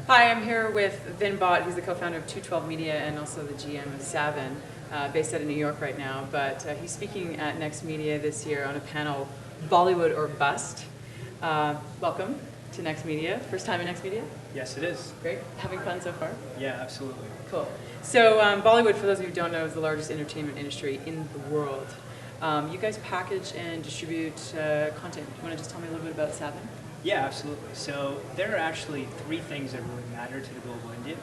Hi, I'm here with Vin Baht. He's the co-founder of 212 Media and also the GM of Saavn, based out of New York right now. But he's speaking at nextMEDIA this year on a panel, Bollywood or Bust. Welcome to nextMEDIA. First time in nextMEDIA? Yes, it is. Great. Having fun so far? Yeah, absolutely. Cool. So Bollywood, for those of you who don't know, is the largest entertainment industry in the world. You guys package and distribute content. You want to just tell me a little bit about Saavn? Yeah, absolutely. So there are actually three things that really matter to the global Indian.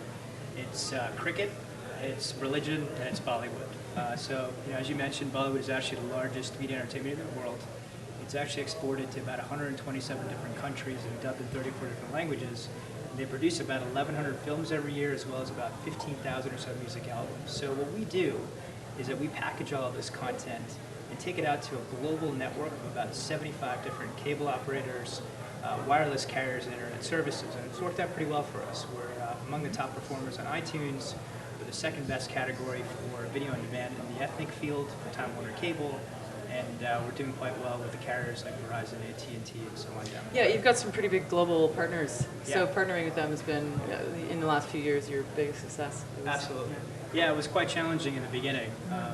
It's cricket, it's religion, and it's Bollywood. So, as you mentioned, Bollywood is actually the largest media entertainment in the world. It's actually exported to about 127 different countries and dubbed in 34 different languages. And they produce about 1,100 films every year, as well as about 15,000 or so music albums. So what we do is that we package all of this content and take it out to a global network of about 75 different cable operators, wireless carriers, and internet services, and it's worked out pretty well for us. We're among the top performers on iTunes. We're the second best category for video on demand in the ethnic field for Time Warner Cable, and we're doing quite well with the carriers like Verizon, AT&T, and so on down the Yeah, you've got some pretty big global partners. Yeah. So partnering with them has been, in the last few years, your biggest success. Absolutely. Yeah, it was quite challenging in the beginning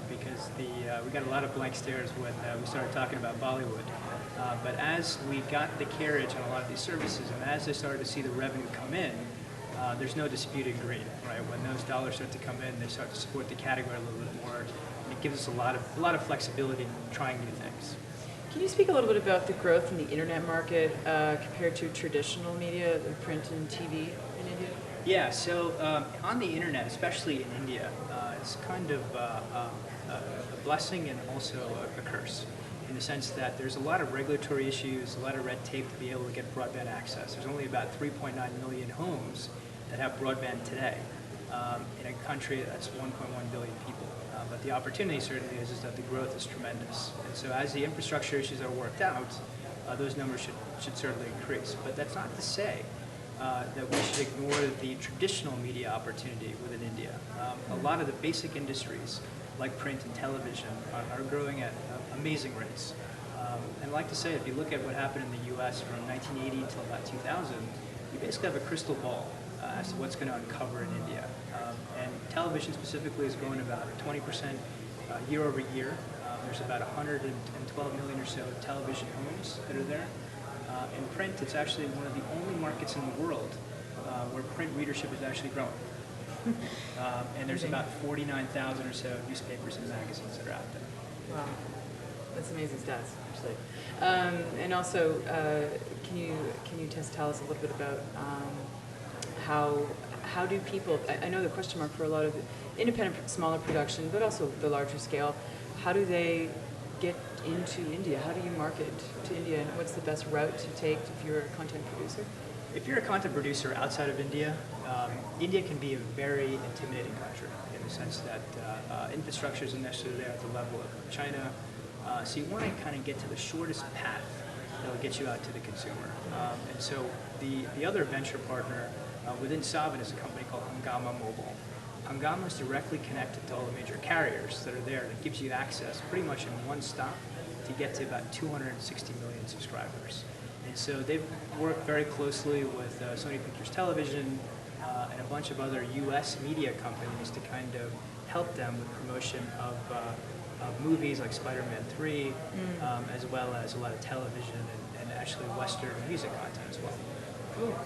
because we got a lot of blank stares when we started talking about Bollywood. But as we got the carriage on a lot of these services, and as they started to see the revenue come in, there's no disputing green, right? When those dollars start to come in, they start to support the category a little bit more, and it gives us a lot of flexibility in trying new things. Can you speak a little bit about the growth in the internet market compared to traditional media, like print and TV in India? Yeah, so on the internet, especially in India, it's kind of a blessing and also a curse, in the sense that there's a lot of regulatory issues, a lot of red tape to be able to get broadband access. There's only about 3.9 million homes that have broadband today in a country that's 1.1 billion people. But the opportunity certainly is that the growth is tremendous. And so as the infrastructure issues are worked out, those numbers should certainly increase. But that's not to say that we should ignore the traditional media opportunity within India. A lot of the basic industries, like print and television, are growing at amazing rates. And I'd like to say, if you look at what happened in the US from 1980 until about 2000, you basically have a crystal ball as to what's going to uncover in India. And television specifically is growing about 20% year over year. There's about 112 million or so television homes that are there. In print, it's actually one of the only markets in the world where print readership is actually growing. And there's about 49,000 or so newspapers and magazines that are out there. Wow, that's amazing stats, actually. And also, can you just tell us a little bit about how do people? I know the question mark for a lot of independent, smaller production, but also the larger scale. How do they get into India? How do you market to India, and what's the best route to take if you're a content producer? If you're a content producer outside of India, India can be a very intimidating country in the sense that infrastructure isn't necessarily there at the level of China. So you want to kind of get to the shortest path that will get you out to the consumer. And so the other venture partner within Saavn is a company called Hungama Mobile. Hungama is directly connected to all the major carriers that are there, and it gives you access pretty much in one stop to get to about 260 million subscribers. And so they've worked very closely with Sony Pictures Television and a bunch of other US media companies to kind of help them with promotion of movies like Spider-Man 3, as well as a lot of television and actually Western music content as well. Cool.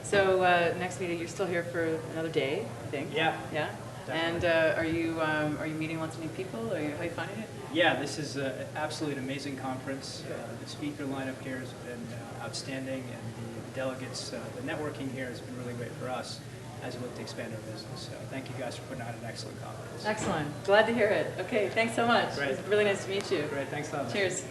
So nextMEDIA, you're still here for another day, I think. Yeah. Yeah. Definitely. And are you meeting lots of new people? How are you finding it? Yeah, this is absolutely an amazing conference. The speaker lineup here has been outstanding, and the delegates, the networking here has been really great for us as we look to expand our business. So thank you guys for putting on an excellent conference. Excellent. Glad to hear it. Okay, thanks so much. Great. It was really nice to meet you. Great, thanks a lot. Cheers.